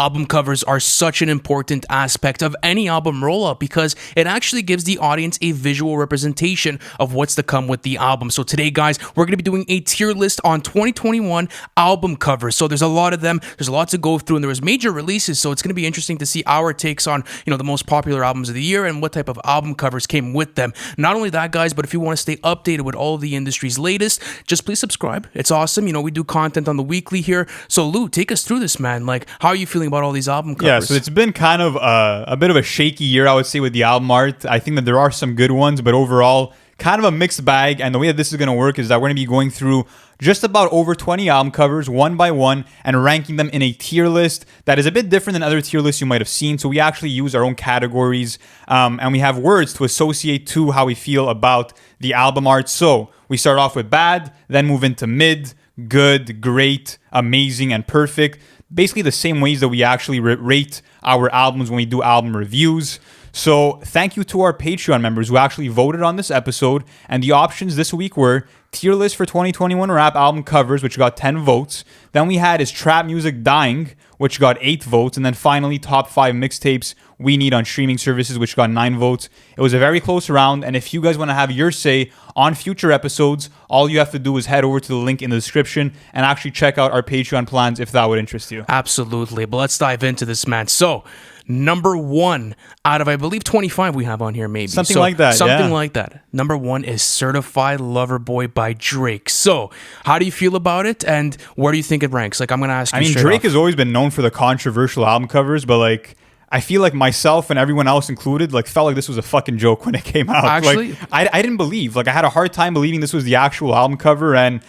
album covers are such an important aspect of any album rollout because it actually gives the audience a visual representation of what's to come with the album. So today, guys, we're going to be doing a tier list on 2021 album covers. So there's a lot of them. There's a lot to go through, and there was major releases. So it's going to be interesting to see our takes on, the most popular albums of the year and what type of album covers came with them. Not only that, guys, but if you want to stay updated with all of the industry's latest, just please subscribe. It's awesome. We do content on the weekly here. So Lou, take us through this, man. Like, how are you feeling about all these album covers? Yeah, so it's been kind of a bit of a shaky year, I would say, with the album art. I think that there are some good ones, but overall, kind of a mixed bag. And the way that this is going to work is that we're going to be going through just about over 20 album covers one by one and ranking them in a tier list that is a bit different than other tier lists you might have seen. So we actually use our own categories and we have words to associate to how we feel about the album art. So we start off with bad, then move into mid, good, great, amazing, and perfect. Basically the same ways that we actually rate our albums when we do album reviews. So thank you to our Patreon members who actually voted on this episode. And the options this week were tier list for 2021 rap album covers, which got 10 votes. Then we had Is Trap Music Dying, which got 8 votes. And then finally, top 5 mixtapes we need on streaming services, which got 9 votes. It was a very close round. And if you guys want to have your say on future episodes, all you have to do is head over to the link in the description and actually check out our Patreon plans if that would interest you. Absolutely. But let's dive into this, man. So, number 1 out of, I believe, 25 we have on here, maybe. Something like that, Something like that. Number 1 is Certified Lover Boy by Drake. So, how do you feel about it, and where do you think it ranks? Like, I'm going to ask you straight Drake off. has always been known for the controversial album covers, but, like, I feel like myself and everyone else included, like, felt like this was a fucking joke when it came out. Actually? Like, I didn't believe. Like, I had a hard time believing this was the actual album cover, and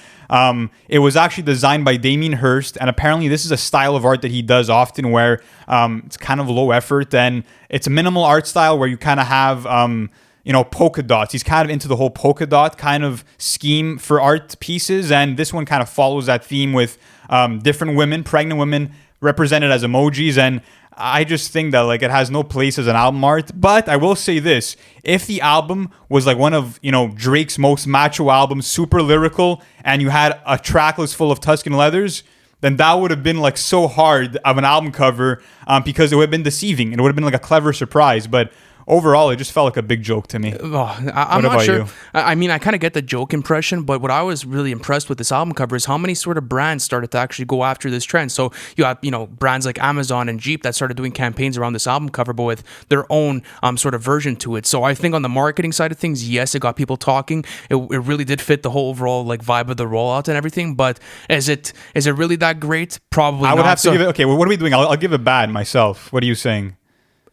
it was actually designed by Damien Hirst, and apparently this is a style of art that he does often where it's kind of low effort, and it's a minimal art style where you kind of have polka dots. He's kind of into the whole polka dot kind of scheme for art pieces, and this one kind of follows that theme with different women, pregnant women represented as emojis, and I just think that, like, it has no place as an album art. But I will say this: if the album was like one of Drake's most macho albums, super lyrical, and you had a track list full of Tuscan leathers, then that would have been like so hard of an album cover because it would have been deceiving. It would have been like a clever surprise, but overall, it just felt like a big joke to me. I'm not sure. You? I mean, I kind of get the joke impression, but what I was really impressed with this album cover is how many sort of brands started to actually go after this trend. So you have, brands like Amazon and Jeep that started doing campaigns around this album cover, but with their own sort of version to it. So I think on the marketing side of things, yes, it got people talking. It really did fit the whole overall like vibe of the rollout and everything. But is it really that great? Probably not. I would have to give it. Okay, well, what are we doing? I'll give it bad myself. What are you saying?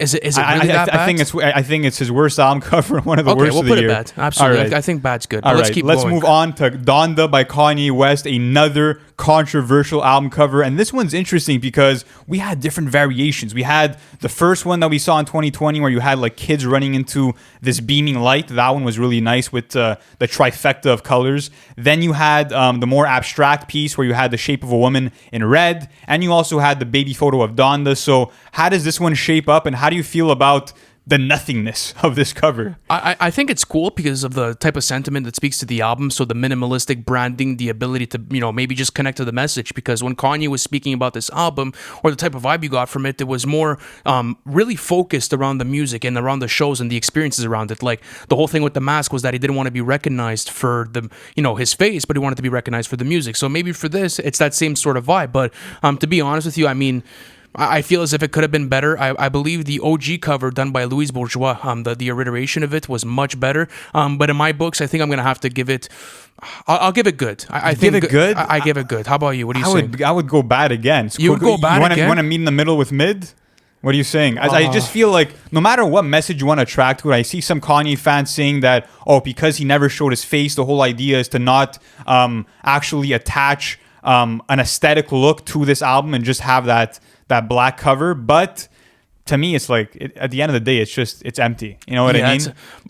Is it really that bad? I think it's his worst album cover, one of the worst of the year. Okay, we'll put it bad. Absolutely. Right. I think bad's good. All let's right, keep let's going. move on to Donda by Kanye West, another controversial album cover. And this one's interesting because we had different variations. We had the first one that we saw in 2020 where you had like kids running into this beaming light. That one was really nice with the trifecta of colors. Then you had the more abstract piece where you had the shape of a woman in red. And you also had the baby photo of Donda. So how does this one shape up, and how do you feel about the nothingness of this cover? I think it's cool because of the type of sentiment that speaks to the album. So the minimalistic branding, the ability to, maybe just connect to the message. Because when Kanye was speaking about this album, or the type of vibe you got from it, it was more really focused around the music and around the shows and the experiences around it. Like the whole thing with the mask was that he didn't want to be recognized for the, his face, but he wanted to be recognized for the music. So maybe for this, it's that same sort of vibe. But to be honest with you, I mean, I feel as if it could have been better. I believe the OG cover done by Louis Bourgeois, the iteration of it was much better. But in my books, I think I'm going to have to give it... I'll give it good. I think give it good? I give it good. How about you? What do you think? I would go bad again. So you would go bad again? You want to meet in the middle with mid? What are you saying? I just feel like no matter what message you want to attract to it, I see some Kanye fans saying that, because he never showed his face, the whole idea is to not actually attach an aesthetic look to this album and just have that black cover. But to me, it's like at the end of the day, it's empty. You know what I mean?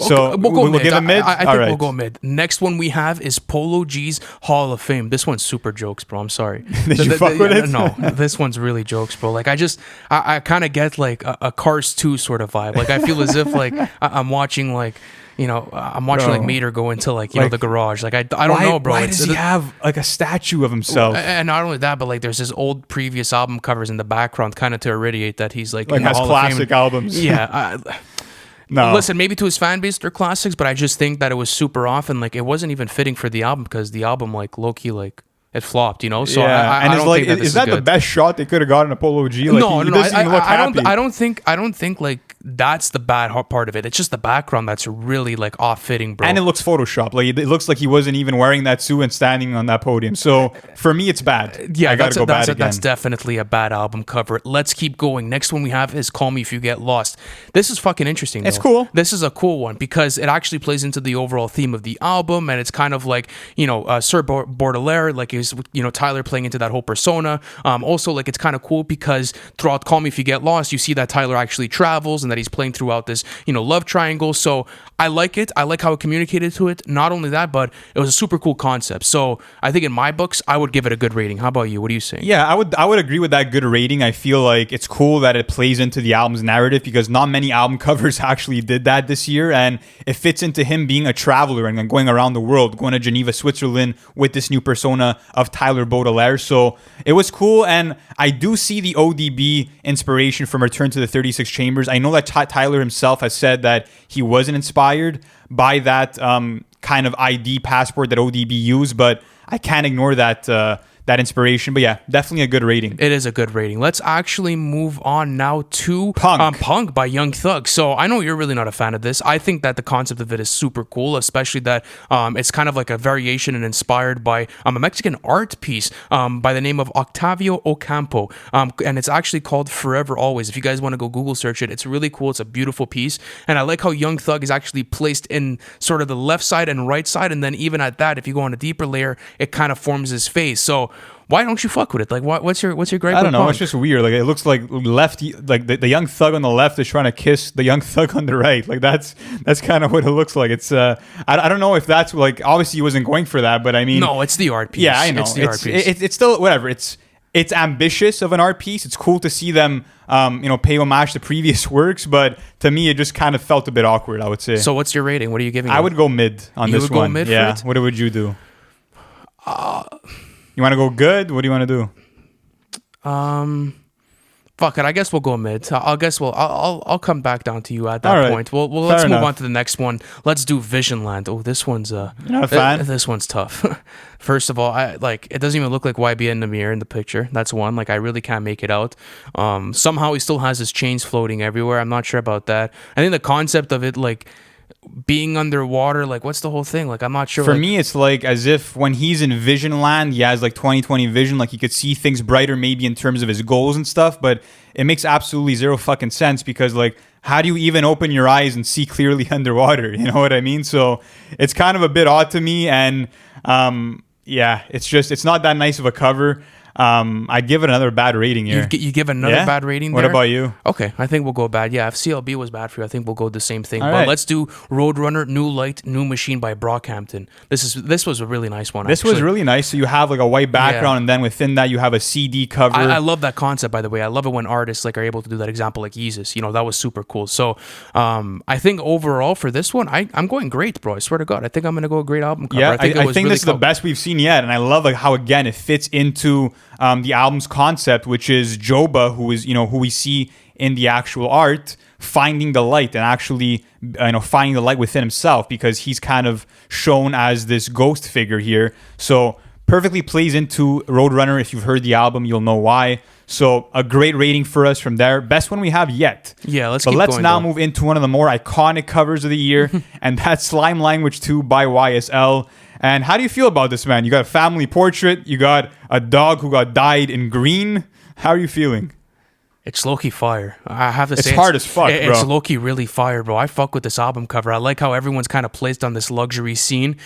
So we'll give it mid. I think we'll go mid. Next one we have is Polo G's Hall of Fame. This one's super jokes, bro. I'm sorry. Did you fuck with it? No, this one's really jokes, bro. Like I kind of get like a Cars 2 sort of vibe. Like I feel as if like I'm watching like I'm watching like Bro. Mater go into like the garage. Like I don't Why, know, bro. why does he have like a statue of himself? And not only that, but like there's this old previous album covers in the background, kind of to irradiate that he's like in the has Hall of Fame. classic albums. Yeah. No. Listen, maybe to his fan base they're classics, but I just think that it was super off and like it wasn't even fitting for the album because the album like low key like it flopped, So yeah. I don't think that is that the good. best shot they could have gotten Apollo G? Like, No, he doesn't even look happy. I don't think like that's the bad part of it. It's just the background that's really like off-fitting, bro. And it looks Photoshop. Like it looks like he wasn't even wearing that suit and standing on that podium. So for me, it's bad. Yeah, I gotta go bad again. That's definitely a bad album cover. Let's keep going. Next one we have is "Call Me If You Get Lost." This is fucking interesting. It's though. cool. This is a cool one because it actually plays into the overall theme of the album, and it's kind of like Sir Baudelaire, like is Tyler playing into that whole persona. Also, like it's kind of cool because throughout "Call Me If You Get Lost," you see that Tyler actually travels and that he's playing throughout this love triangle. So I like it. I like how it communicated to it. Not only that, but it was a super cool concept. So I think in my books, I would give it a good rating. How about you? What do you say? Yeah, I would agree with that good rating. I feel like it's cool that it plays into the album's narrative because not many album covers actually did that this year, and it fits into him being a traveler and going around the world, going to Geneva, Switzerland with this new persona of Tyler Baudelaire. So it was cool, and I do see the ODB inspiration from Return to the 36 Chambers. I know that Tyler himself has said that he wasn't inspired by that kind of ID passport that ODB used, but I can't ignore that inspiration. But yeah, definitely a good rating. It is a good rating. Let's actually move on now to Punk. Punk by Young Thug. So I know you're really not a fan of this. I think that the concept of it is super cool, especially that it's kind of like a variation and inspired by a Mexican art piece by the name of Octavio Ocampo. And it's actually called Forever Always. If you guys want to go Google search it, it's really cool. It's a beautiful piece. And I like how Young Thug is actually placed in sort of the left side and right side. And then even at that, if you go on a deeper layer, it kind of forms his face. So why don't you fuck with it? Like, what's your gripe? I don't know. Punk? It's just weird. Like, it looks like the Young Thug on the left is trying to kiss the Young Thug on the right. Like, that's kind of what it looks like. It's I don't know if that's like, obviously he wasn't going for that, but I mean, no, it's the art piece. Yeah, I know. It's the art piece. It's still whatever. It's ambitious of an art piece. It's cool to see them pay homage to previous works, but to me it just kind of felt a bit awkward, I would say. So what's your rating? What are you giving I it? would go mid on You this would go one. mid for Yeah. it? What would you do? You want to go good? What do you want to do? Fuck it. I guess we'll go mid. I'll come back down to you at that All right. point. Well, let's Fair move enough. on to the next one. Let's do Visionland. Oh, this one's You're not a fan? This one's tough. First of all, it doesn't even look like YB in the mirror in the picture. That's one. Like I really can't make it out. Somehow he still has his chains floating everywhere. I'm not sure about that. I think the concept of it, like being underwater, like what's the whole thing? Like I'm not sure. For like, me, it's like as if when he's in Visionland, he has like 20/20 vision, like he could see things brighter maybe in terms of his goals and stuff, but it makes absolutely zero fucking sense because like how do you even open your eyes and see clearly underwater? You know what I mean? So it's kind of a bit odd to me, and yeah, it's not that nice of a cover. I'd give it another bad rating here. You give another bad rating there? What about you? Okay, I think we'll go bad. Yeah, if CLB was bad for you, I think we'll go the same thing. All But right. let's do Roadrunner, New Light, New Machine by Brockhampton. This was a really nice one. This was really nice. So you have like a white background, Yeah. and then within that you have a CD cover. I love that concept, by the way. I love it when artists like are able to do that. Example like Yeezus, that was super cool. So I think overall for this one, I'm going great, bro. I swear to God, I think I'm gonna go a great album cover. Yeah, I it was think really this is the cool. best we've seen yet, and I love like how again it fits into the album's concept, which is Joba, who is who we see in the actual art, finding the light and actually finding the light within himself because he's kind of shown as this ghost figure here. So perfectly plays into Roadrunner. If you've heard the album, you'll know why. So a great rating for us from there. Best one we have yet. Yeah, let's now move into one of the more iconic covers of the year, and that's Slime Language 2 by YSL. And how do you feel about this, man? You got a family portrait. You got a dog who got dyed in green. How are you feeling? It's low-key fire. I have to say, It's hard as fuck, It's bro. low-key really fire, bro. I fuck with this album cover. I like how everyone's kind of placed on this luxury scene.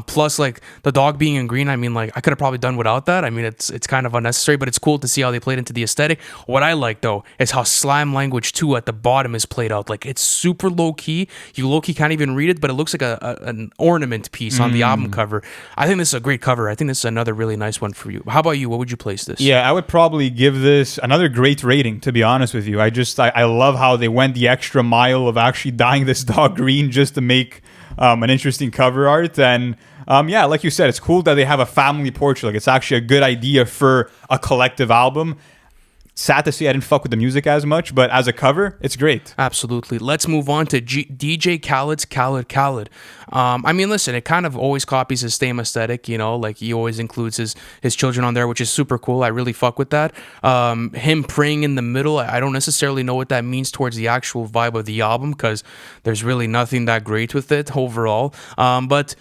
Plus, like, the dog being in green, I mean, like, I could have probably done without that. I mean, it's kind of unnecessary, but it's cool to see how they played into the aesthetic. What I like, though, is how Slime Language 2 at the bottom is played out. Like, it's super low-key. You low-key can't even read it, but it looks like an ornament piece on the album cover. I think this is a great cover. I think this is another really nice one for you. How about you? What would you place this? Yeah, I would probably give this another great rating, to be honest with you. I love how they went the extra mile of actually dyeing this dog green just to make an interesting cover art. And yeah, like you said, it's cool that they have a family portrait. Like, it's actually a good idea for a collective album. Sad to see I didn't fuck with the music as much, but as a cover, it's great. Absolutely. Let's move on to DJ Khaled's Khaled. I mean, listen, it kind of always copies his same aesthetic, you know, like he always includes his children on there, which is super cool. I really fuck with that. Him praying in the middle, I don't necessarily know what that means towards the actual vibe of the album, because there's really nothing that great with it overall. But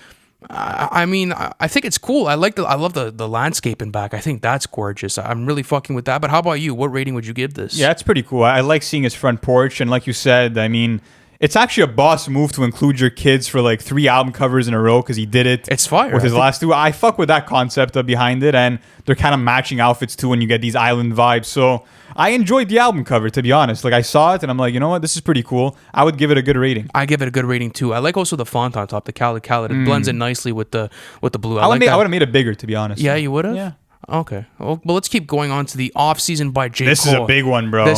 I mean, I think it's cool. I love the landscape in back. I think that's gorgeous. I'm really fucking with that. But how about you? What rating would you give this? Yeah, it's pretty cool. I like seeing his front porch, and like you said, I mean, it's actually a boss move to include your kids for like 3 album covers in a row, because he did it. It's fire. With his last 2. I fuck with that concept behind it, and they're kind of matching outfits too when you get these island vibes. So I enjoyed the album cover, to be honest. Like, I saw it and I'm like, you know what, this is pretty cool. I would give it a good rating. I give it a good rating too. I like also the font on top, the Khaled. It blends in nicely with the blue. I would have made it bigger, to be honest. Yeah, you would have? Yeah. Okay. Well, let's keep going on to the off season by J. Cole. This is a big one, bro.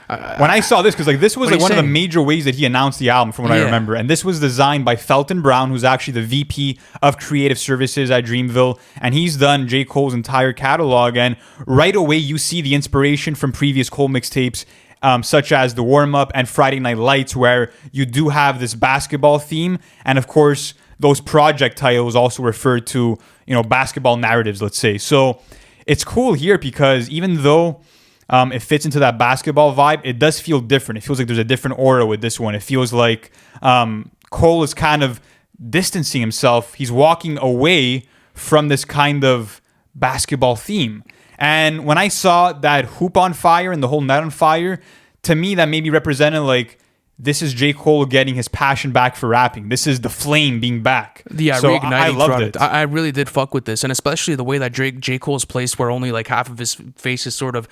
When I saw this, because like this was like one of the major ways that he announced the album, from what I remember, and this was designed by Felton Brown, who's actually the VP of Creative Services at Dreamville, and he's done J. Cole's entire catalog. And right away, you see the inspiration from previous Cole mixtapes, such as the Warm Up and Friday Night Lights, where you do have this basketball theme, and of course, those project titles also refer to, you know, basketball narratives, let's say. So it's cool here because even though it fits into that basketball vibe, it does feel different. It feels like there's a different aura with this one. It feels like Cole is kind of distancing himself. He's walking away from this kind of basketball theme. And when I saw that hoop on fire and the whole net on fire, to me that maybe represented like, this is J. Cole getting his passion back for rapping. This is the flame being back. Yeah, so reigniting. I loved it. I really did fuck with this, and especially the way that J. Cole's placed, where only like half of his face is sort of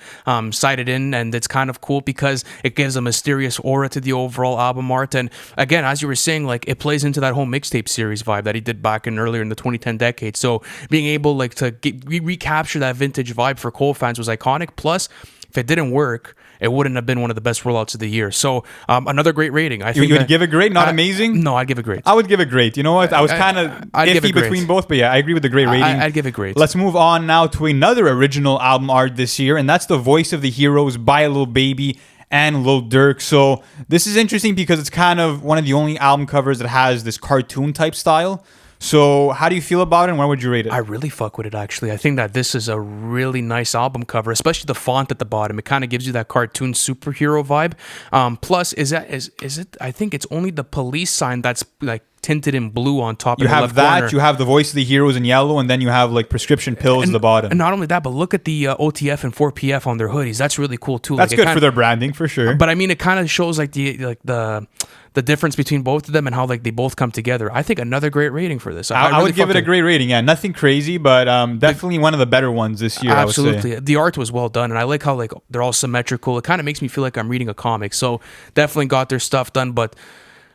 sighted in, and it's kind of cool because it gives a mysterious aura to the overall album art. And again, as you were saying, like it plays into that whole mixtape series vibe that he did back in earlier in the 2010 decade. So being able like to recapture that vintage vibe for Cole fans was iconic. Plus, if it didn't work, it wouldn't have been one of the best rollouts of the year. So another great rating. I think you would give it great, not amazing? No, I'd give it great. I would give it great. You know what? I was kind of iffy between both, but yeah, I agree with the great rating. I'd give it great. Let's move on now to another original album art this year, and that's The Voice of the Heroes by Lil Baby and Lil Durk. So this is interesting because it's kind of one of the only album covers that has this cartoon type style. So how do you feel about it, and where would you rate it? I really fuck with it, actually. I think that this is a really nice album cover, especially the font at the bottom. It kind of gives you that cartoon superhero vibe. Plus, is it? I think it's only the police sign that's like tinted in blue on top. You have that. Corner. You have The Voice of the Heroes in yellow, and then you have like prescription pills at the bottom. And not only that, but look at the OTF and 4PF on their hoodies. That's really cool too. That's good for their branding, for sure. But I mean, it kind of shows like the difference between both of them and how like they both come together. I think another great rating for this. I really would give it a great rating. Yeah, nothing crazy, but definitely one of the better ones this year. Absolutely, I would say. The art was well done, and I like how like they're all symmetrical. It kind of makes me feel like I'm reading a comic. So definitely got their stuff done. But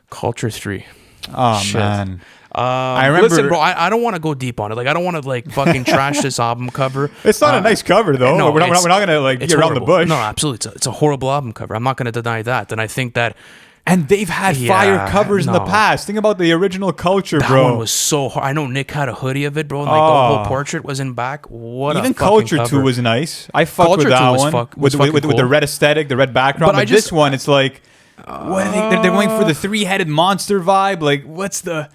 Culture 3. Oh shit. Man. I remember. Listen, bro. I don't want to go deep on it. Like, I don't want to like fucking trash this album cover. It's not a nice cover, though. No, we're not gonna like be around the bush. No, absolutely. It's a horrible album cover. I'm not gonna deny that. And I think that. And they've had fire covers in the past. Think about the original Culture, bro. That one was so hard. I know Nick had a hoodie of it, bro. And, like the whole portrait was in back. What even a Culture cover. 2 was nice. I fucked with that one with the red aesthetic, the red background. But this one, it's like, what are they're going for the 3-headed monster vibe. Like, what's the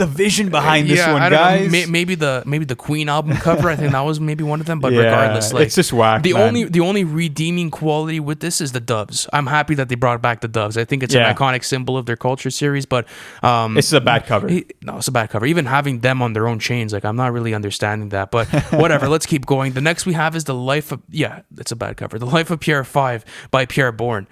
vision behind this one, guys? Maybe the Queen album cover. I think that was maybe one of them. But regardless, like it's just whack. The only redeeming quality with this is the doves. I'm happy that they brought back the doves. I think it's an iconic symbol of their Culture series. But it's a bad cover. It's a bad cover. Even having them on their own chains, like I'm not really understanding that. But whatever. Let's keep going. The next we have is the Life of it's a bad cover. The Life of Pierre 5 by Pierre Bourne.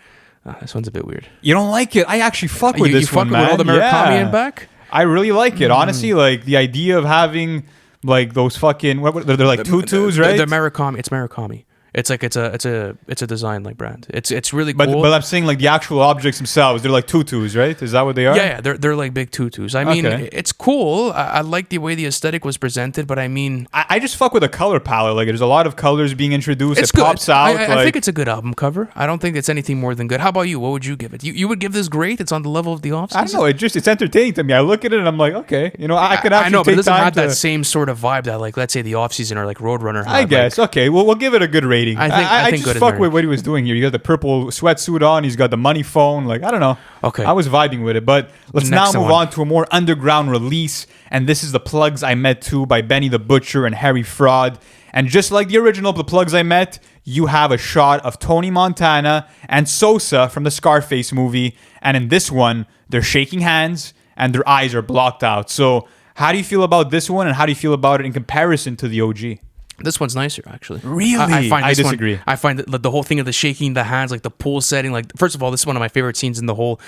This one's a bit weird. You don't like it? I actually fuck with this one, man. You fuck with all the Murakami in back? I really like it, honestly. Like the idea of having like those fucking they're like tutus, right? They're Murakami. It's Murakami. It's like it's a design like brand. It's really But cool. but I'm saying like the actual objects themselves, they're like tutus, right? Is that what they are? Yeah, they're like big tutus. I mean, Okay. it's cool. I like the way the aesthetic was presented, but I mean, I just fuck with the color palette. Like there's a lot of colors being introduced. it's It good. pops out. I think it's a good album cover. I don't think it's anything more than good. How about you? What would you give it? You would give this great? It's on the level of the off I don't know. It's entertaining to me. I look at it and I'm like, okay, I could actually I know, but it take doesn't time have to. that same sort of vibe that, like, let's say the off season or like Roadrunner. I had. guess. Okay, well, we'll give it a good rating. I think just good in fuck there. with what he was doing here. You got the purple sweatsuit on. He's got the money phone. Like, I don't know. Okay. I was vibing with it. But let's Next now move one. on to a more underground release. And this is The Plugs I Met Too by Benny the Butcher and Harry Fraud. And just like the original The Plugs I Met, you have a shot of Tony Montana and Sosa from the Scarface movie. And in this one, they're shaking hands and their eyes are blocked out. So how do you feel about this one, and how do you feel about it in comparison to the OG? This one's nicer, actually. Really? I disagree. I find that the whole thing of the shaking the hands, like the pool setting, like first of all, this is one of my favorite scenes in the whole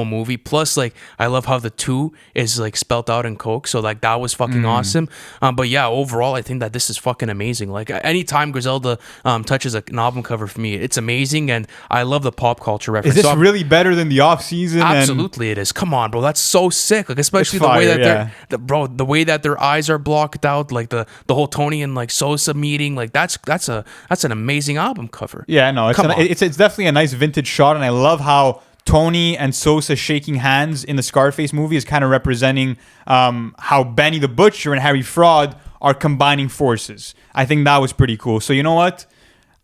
movie. Plus, like I love how the two is like spelt out in Coke, so like that was fucking awesome. But yeah, overall, I think that this is fucking amazing. Like anytime Griselda touches an album cover for me, it's amazing, and I love the pop culture reference. Is this So really better than the off season? absolutely, it is. Come on, bro, that's so sick. Like especially It's the way fire, that the way that their eyes are blocked out, like the whole Tony and like Sosa meeting, like that's an amazing album cover. Yeah, no, it's definitely a nice vintage shot, and I love how Tony and Sosa shaking hands in the Scarface movie is kind of representing how Benny the Butcher and Harry Fraud are combining forces. I think that was pretty cool. So you know what?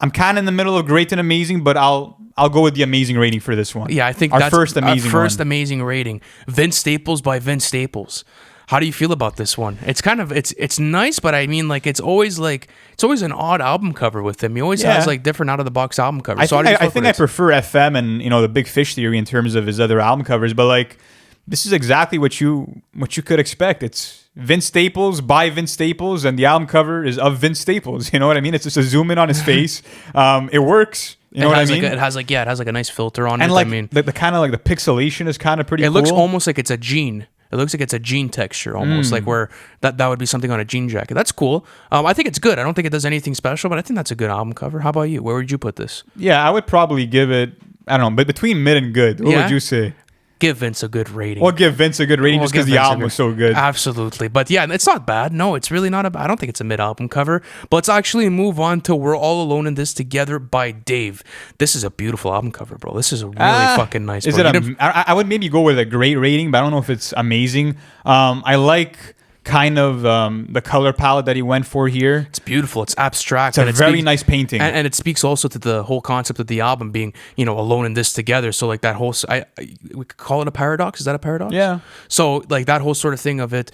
I'm kind of in the middle of great and amazing, but I'll go with the amazing rating for this one. Yeah, I think our that's first amazing one. amazing rating. Vince Staples by Vince Staples. How do you feel about this one? It's kind of it's nice, but I mean, like it's always an odd album cover with him. He always has like different out of the box album covers. I think I prefer FM and the Big Fish Theory in terms of his other album covers, but like this is exactly what you could expect. It's Vince Staples by Vince Staples, and the album cover is of Vince Staples. You know what I mean? It's just a zoom in on his face. It works. You know what I mean? It has a nice filter on and it. like I mean, the kind of like the pixelation is kind of pretty. it cool. looks almost like it's a jean. It looks like it's a jean texture, almost like where that would be something on a jean jacket. That's cool. I think it's good. I don't think it does anything special, but I think that's a good album cover. How about you? Where would you put this? Yeah, I would probably give it. I don't know, but between mid and good. What would you say? Give Vince a good rating. Or give Vince a good rating We'll just because give the Vince a album good- was so good. Absolutely. But yeah, it's not bad. No, it's really not I don't think it's a mid-album cover. But let's actually move on to We're All Alone in This Together by Dave. This is a beautiful album cover, bro. This is a really fucking nice. Is bro. it I would maybe go with a great rating, but I don't know if it's amazing. I like kind of the color palette that he went for here. It's beautiful. It's abstract. It's a very nice painting. And it speaks also to the whole concept of the album being, alone in this together. So like that whole, we could call it a paradox. Is that a paradox? Yeah. So like that whole sort of thing of it,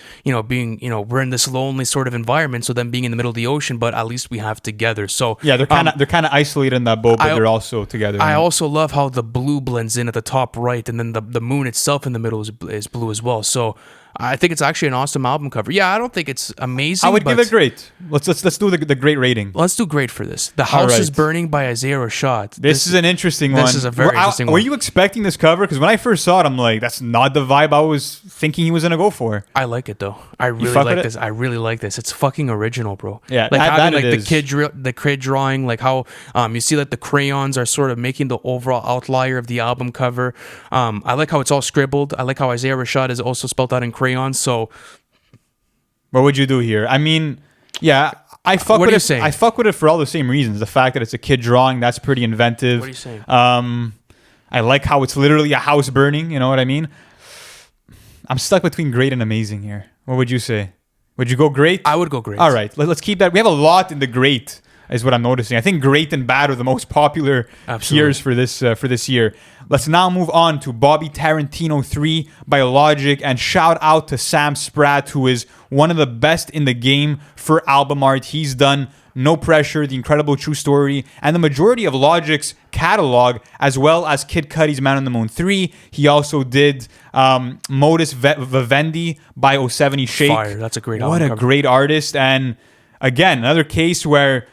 being, we're in this lonely sort of environment. So then being in the middle of the ocean, but at least we have together. So Yeah, they're kind of isolated in that boat, but they're also together. I also love how the blue blends in at the top right, and then the moon itself in the middle is blue as well. So I think it's actually an awesome album cover. Yeah, I don't think it's amazing. I would give it great. Let's do the great rating. Let's do great for this. The House is Burning by Isaiah Rashad. This is an interesting one. This is a very interesting one. Were you expecting this cover? Because when I first saw it, I'm like, that's not the vibe I was thinking he was gonna go for. I like it though. I really fuck like with it? this. I really like this. It's fucking original, bro. Yeah, like having like it is. the kid drawing, like how you see like the crayons are sort of making the overall outlier of the album cover. I like how it's all scribbled. I like how Isaiah Rashad is also spelled out in crayons. So what would you do here? I mean, yeah, I fuck What with are you it. saying? I fuck with it for all the same reasons. The fact that it's a kid drawing, that's pretty inventive. What are you saying? I like how it's literally a house burning. You know what I mean? I'm stuck between great and amazing here. What would you say? Would you go great? I would go great. All right, let's keep that. We have a lot in the great, is what I'm noticing. I think great and bad are the most popular tiers for this year. Let's now move on to Bobby Tarantino 3 by Logic, and shout out to Sam Spratt, who is one of the best in the game for album art. He's done No Pressure, The Incredible True Story, and the majority of Logic's catalog, as well as Kid Cudi's Man on the Moon 3. He also did Modus Vivendi by 070 Shake. Fire. That's a great album What a cover. great artist. And again, another case where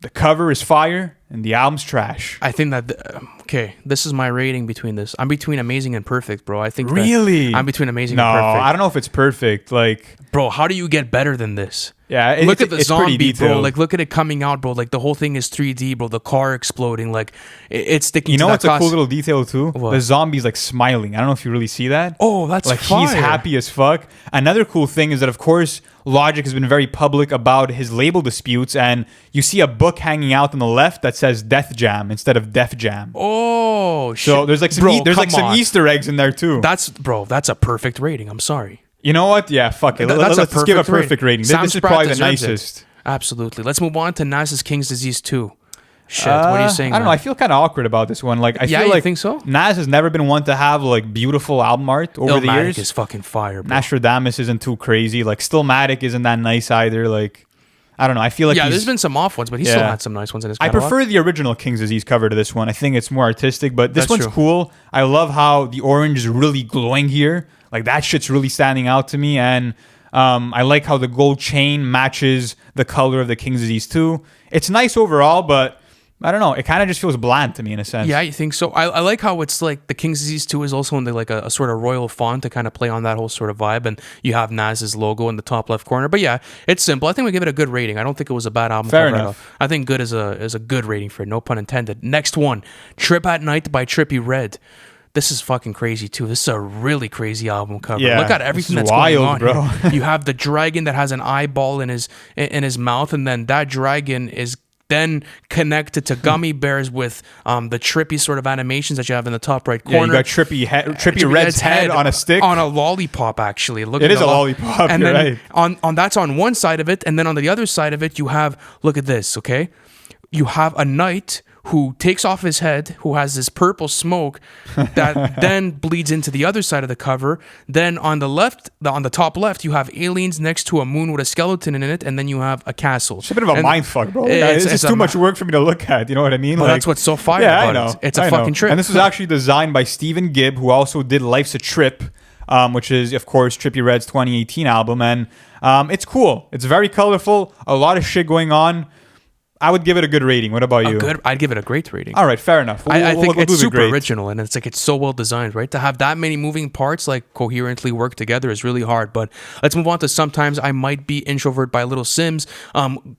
the cover is fire and the album's trash. I think that Okay, this is my rating between this. I'm between amazing and perfect, bro. I think that Really? I'm between amazing No, and perfect. I don't know if it's perfect. Like, Bro, how do you get better than this? yeah, Look at the it's pretty zombie, bro. detailed. Like, look at it coming out, bro. Like, the whole thing is 3D, bro. The car exploding. Like, it's sticking You to know that what's a cool little detail too? What? The zombie's like smiling. I don't know if you really see that. Oh, that's like fire. he's happy as fuck. Another cool thing is that of course Logic has been very public about his label disputes, and you see a book hanging out on the left that says Death Jam instead of Def Jam. Oh, shit. So there's like some Bro, there's like come some on. Easter eggs in there too. That's a perfect rating. I'm sorry. You know what? Yeah, fuck it. That's Let's just give a perfect rating. Sam This is Spratt probably the deserves it. nicest. Absolutely. Let's move on to Nas's King's Disease 2. Shit, what are you saying? I don't know. man? I feel kind of awkward about this one. Like, I Yeah, feel you like think so? Nas has never been one to have like beautiful album art over the Illmatic years. is fucking fire, bro. Nostradamus isn't too crazy. Like, Stillmatic isn't that nice either. Like, I don't know. I feel like Yeah, he's- there's been some off ones, but he still Yeah. had some nice ones in his I catalog. prefer the original King's Disease cover to this one. I think it's more artistic, but this That's one's true. cool. I love how the orange is really glowing here. Like, that shit's really standing out to me. And I like how the gold chain matches the color of the King's Disease 2. It's nice overall, but I don't know. It kind of just feels bland to me in a sense. Yeah, you think so? I like how it's like the King's Disease 2 is also in the, like a sort of royal font to kind of play on that whole sort of vibe, and you have Nas's logo in the top left corner. But yeah, it's simple. I think we give it a good rating. I don't think it was a bad album. Fair cover at enough. all. I think good is a good rating for it. No pun intended. Next one, Trip at Night by Trippie Redd. This is fucking crazy too. This is a really crazy album cover. Yeah, Look at this everything is that's wild, going on bro. here. You have the dragon that has an eyeball in his mouth, and then that dragon is then connected to gummy bears with the trippy sort of animations that you have in the top right Yeah, corner. you got Trippie Red's head on a stick. On a lollipop, actually. It is a lollipop, And you're then right. on that's on one side of it, and then on the other side of it, you have, look at this, okay? You have a knight who takes off his head, who has this purple smoke that then bleeds into the other side of the cover. Then on the left, on the top left, you have aliens next to a moon with a skeleton in it, and then you have a castle. It's a bit of a And mind fuck, bro. it's- This it's is a too much work for me to look at. You know what I mean? But that's what's so fire yeah, I about know. it. It's a I fucking know. trip. And this was actually designed by Stephen Gibb, who also did Life's a Trip, which is, of course, Trippie Redd's 2018 album. And it's cool. It's very colorful. A lot of shit going on. I would give it a good rating. What about you? I'd give it a great rating. All right, fair enough. I think we'll it's do the super great. original, and it's like it's so well designed, right? To have that many moving parts like coherently work together is really hard. But let's move on to Sometimes I Might Be Introvert by Little Sims.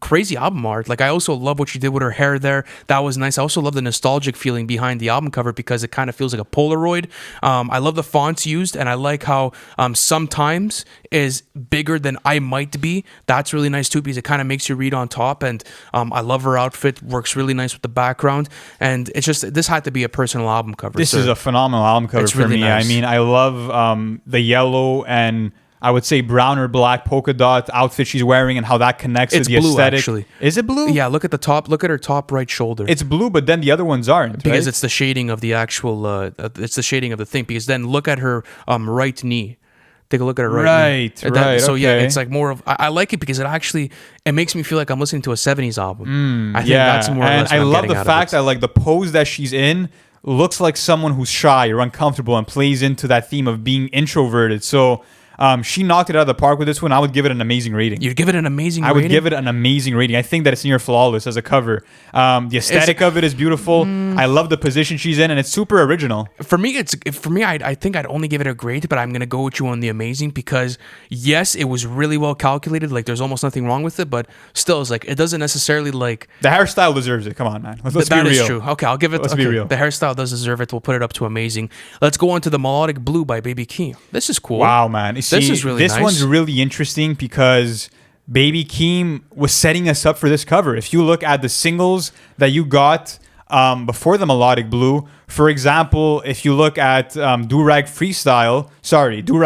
Crazy album art. Like, I also love what she did with her hair there. That was nice. I also love the nostalgic feeling behind the album cover because it kind of feels like a Polaroid. I love the fonts used, and I like how Sometimes is bigger than I Might Be. That's really nice too because it kind of makes you read on top. And I love her outfit. Works really nice with the background, and it's just this had to be a personal album cover. This so is a phenomenal album cover It's for really me. nice. I mean, I love the yellow and I would say brown or black polka dot outfit she's wearing and how that connects It's to the blue, aesthetic. actually. Is it blue? Yeah, look at the top. Look at her top right shoulder. It's blue, but then the other ones aren't. because right? it's the shading of the actual. It's the shading of the thing. Because then look at her right knee. Take a look at her right knee. Right, So yeah, okay. it's like more of. I like it because it makes me feel like I'm listening to a '70s album. I think yeah, that's more or and less. I what I'm love getting the out fact of that like the pose that she's in looks like someone who's shy or uncomfortable and plays into that theme of being introverted. So she knocked it out of the park with this one. I would give it an amazing rating. You'd give it an amazing. I would rating? give it an amazing rating. I think that it's near flawless as a cover. The aesthetic of it is beautiful. I love the position she's in, and it's super original. For me, I think I'd only give it a grade, but I'm gonna go with you on the amazing because yes, it was really well calculated. Like, there's almost nothing wrong with it, but still, it's like it doesn't necessarily like. The hairstyle deserves it. Come on, man. Let's That be is real. true. Okay, I'll give it. Let's okay, be real. The hairstyle does deserve it. We'll put it up to amazing. Let's go on to the Melodic Blue by Baby Keem. This is cool. Wow, man. You see, This is really this nice. one's really interesting because Baby Keem was setting us up for this cover. If you look at the singles that you got before the Melodic Blue, for example, if you look at Do-Rag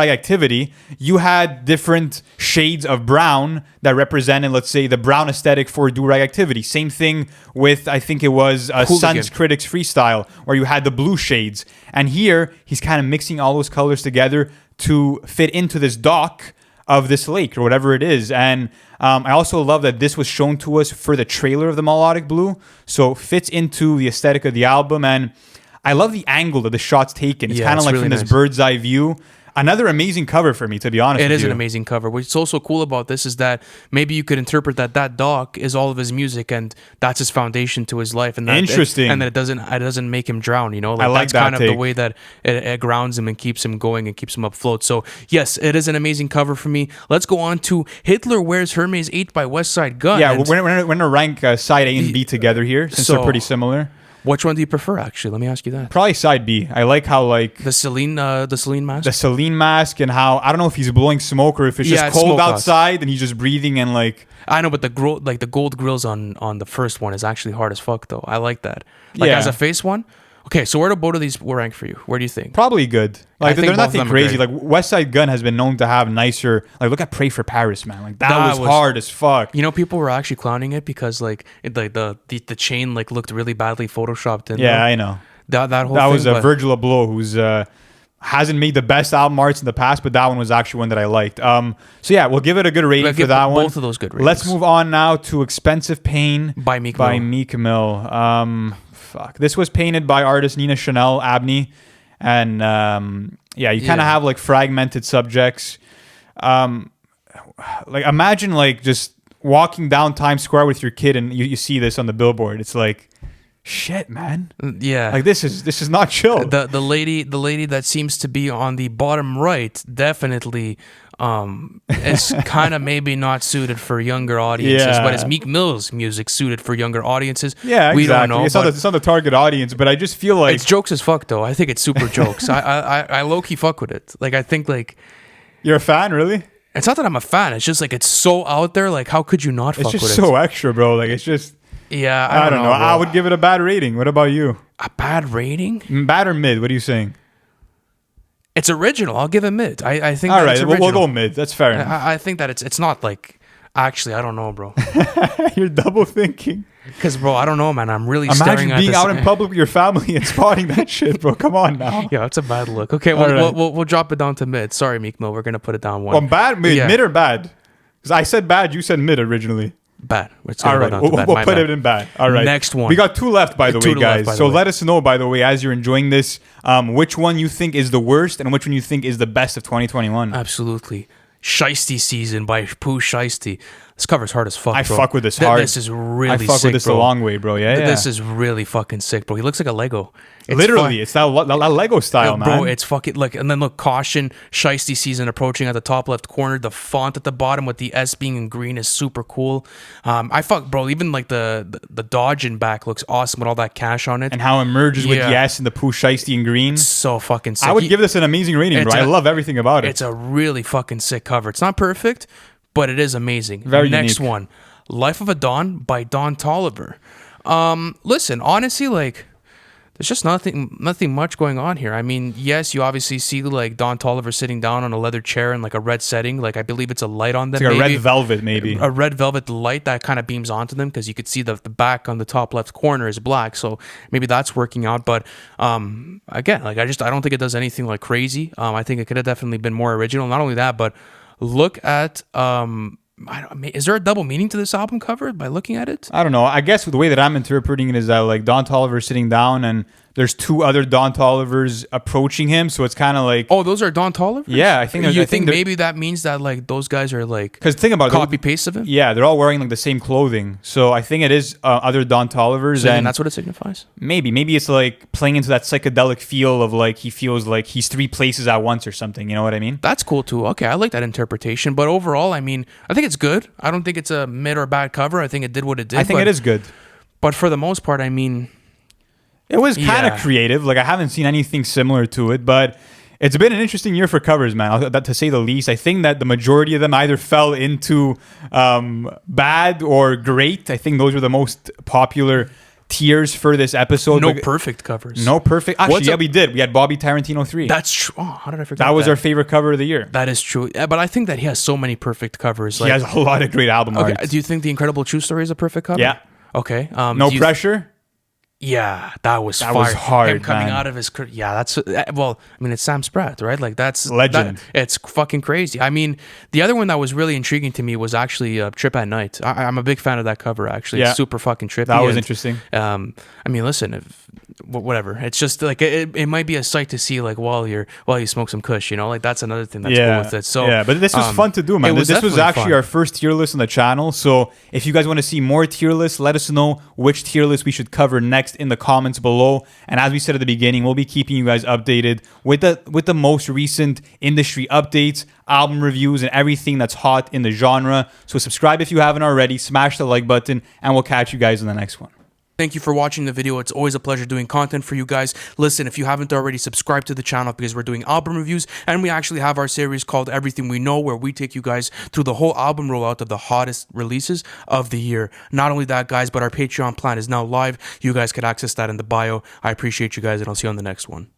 Activity, you had different shades of brown that represented, let's say, the brown aesthetic for Do-Rag Activity. Same thing with, I think it was Hooligan. Sun's Critics Freestyle, where you had the blue shades. And here, he's kind of mixing all those colors together to fit into this dock of this lake or whatever it is. And I also love that this was shown to us for the trailer of the Melodic Blue, so it fits into the aesthetic of the album. And I love the angle that the shot's taken. It's Yeah, kind of it's like really from this nice. bird's eye view. Another amazing cover for me, to be honest. It with is you. an amazing cover. What's also cool about this is that maybe you could interpret that doc is all of his music and that's his foundation to his life. And that, Interesting. and that it doesn't make him drown. You know, I like that's that kind of the take. way that it grounds him and keeps him going and keeps him afloat. So yes, it is an amazing cover for me. Let's go on to Hitler Wears Hermes 8 by West Side Gun. Yeah, And we're gonna rank side A and B together here since they're pretty similar. which one do you prefer? Actually, let me ask you that. Probably side B. I like how like The Celine mask. the Celine mask and how I don't know if he's blowing smoke or if it's Yeah, just it's cold smoke outside and he's just breathing and like I know, but the gold grills on the first one is actually hard as fuck though. I like that. Like Yeah. as a face one. Okay, so where do both of these rank for you? Where do you think? probably good. Like think they're both of nothing them are crazy. great. Like West Side Gun has been known to have nicer. Like look at Pray for Paris, man. Like that That was was- hard as fuck. You know, people were actually clowning it because like the chain like looked really badly photoshopped in. Yeah, I know. that whole That thing. was but- Virgil Abloh, who's hasn't made the best album arts in the past, but that one was actually one that I liked. So yeah, we'll give it a good rating We'll for give that one. both of those good Let's ratings. move on now to Expensive Pain by Meek by Mill. Meek Mill. Fuck. This was painted by artist Nina Chanel Abney, and yeah, you kind of Yeah. have like fragmented subjects. Like imagine like just walking down Times Square with your kid, and you see this on the billboard. It's like, shit, man. Yeah. Like this is not chill. the lady that seems to be on the bottom right definitely is kind of maybe not suited for younger audiences, Yeah. but is Meek Mill's music suited for younger audiences? Yeah, exactly. We don't know. It's but not the target audience, but I just feel like it's jokes as fuck though. I think it's super jokes. I low key fuck with it. Like I think like you're a fan, really. it's not that I'm a fan. It's just like it's so out there. Like how could you not It's fuck just with so extra, bro. Like it's just it? Yeah, I don't know. bro. I would give it a bad rating. What about you? a bad rating. Bad or mid? What are you saying? It's original. I'll give it mid. I think. All that right, it's we'll original. go mid. That's fair enough. I think that it's not like. Actually, I don't know, bro. You're double thinking. Because, bro, I don't know, man. I'm really staring Imagine at being this. out in public with your family and spotting that shit, bro. Come on now. Yeah, it's a bad look. Okay, All right. we'll drop it down to mid. Sorry, Meek Mill. We're gonna put it down one. Well, bad, mid, Yeah. mid or bad? Because I said bad, you said mid originally. Bad. It's gonna All go right, down we'll, to bad. we'll My put bad. it in bad. All right. Next one. We got two left, by the Two way, left, guys. by the So way. let us know, by the way, as you're enjoying this, which one you think is the worst and which one you think is the best of 2021. Absolutely. Shiesty Season by Pooh Shiesty. This cover's hard as fuck, I bro. fuck with this hard. This is really I fuck sick, with this bro. a long way, bro. Yeah, yeah. This is really fucking sick, bro. He looks like a Lego. It's Literally, fun- it's that Lego style, man. Bro, it's fucking like, and then look, caution, Shiesty Season approaching at the top left corner. The font at the bottom with the S being in green is super cool. I fuck, bro. Even like the Dodge in back looks awesome with all that cash on it. And how it merges with Yeah. the S and the Pooh Shiesty in green. So fucking sick. I would give this an amazing rating, bro. It's I a- love everything about it. It's a really fucking sick cover. It's not perfect, but it is amazing. Very Next unique. one, Life of a Don by Don Toliver. Listen, honestly, like, there's just nothing much going on here. I mean, yes, you obviously see like Don Toliver sitting down on a leather chair in like a red setting. Like I believe it's a light on them. It's like a maybe. red velvet, maybe. A red velvet light that kind of beams onto them because you could see the back on the top left corner is black, so maybe that's working out. But again, like I don't think it does anything like crazy. I think it could have definitely been more original. Not only that, but look at is there a double meaning to this album cover by looking at it? I don't know. I guess the way that I'm interpreting it is that like Don Toliver sitting down and there's two other Don Tolivers approaching him, so it's kind of like Oh, those are Don Toliver? Yeah, I think you I think they're- maybe that means that like those guys are like because think about it, copy paste of him? Yeah, they're all wearing like the same clothing, so I think it is other Don Tolivers, So then and that's what it signifies. maybe it's like playing into that psychedelic feel of like he feels like he's three places at once or something. You know what I mean? That's cool too. Okay, I like that interpretation. But overall, I mean, I think it's good. I don't think it's a mid or bad cover. I think it did what it did. I think it is good. But for the most part, I mean, It was kind of Yeah. creative. Like I haven't seen anything similar to it, but it's been an interesting year for covers, man. That to say the least. I think that the majority of them either fell into bad or great. I think those were the most popular tiers for this episode. no But- perfect covers. no perfect. Actually, What's yeah, a- we did. We had Bobby Tarantino 3. That's true. Oh, how did I forget That was our favorite cover of the year. That is true. Yeah, but I think that he has so many perfect covers. He Like, has a lot of great album okay, art. do you think The Incredible True Story is a perfect cover? Yeah. Okay. No do you- pressure. Yeah, that was That fire. was hard, Him coming man. out of his yeah, that's well, I mean it's Sam Spratt, right? Like that's Legend. It's fucking crazy. I mean, the other one that was really intriguing to me was actually Trip at Night. I'm a big fan of that cover. Actually, Yeah. it's super fucking trippy. That was and, interesting. I mean, listen, if whatever. It's just like it might be a sight to see like while you smoke some kush, you know, like that's another thing that's cool with it. So yeah, but this was fun to do, man. This was actually our first tier list on the channel. So if you guys want to see more tier lists, let us know which tier list we should cover next in the comments below. And as we said at the beginning, we'll be keeping you guys updated with the most recent industry updates, album reviews, and everything that's hot in the genre. So subscribe if you haven't already, smash the like button, and we'll catch you guys in the next one. Thank you for watching the video. It's always a pleasure doing content for you guys. Listen, if you haven't already, subscribe to the channel because we're doing album reviews, and we actually have our series called Everything We Know, where we take you guys through the whole album rollout of the hottest releases of the year. Not only that, guys, but our Patreon plan is now live. You guys can access that in the bio. I appreciate you guys, and I'll see you on the next one.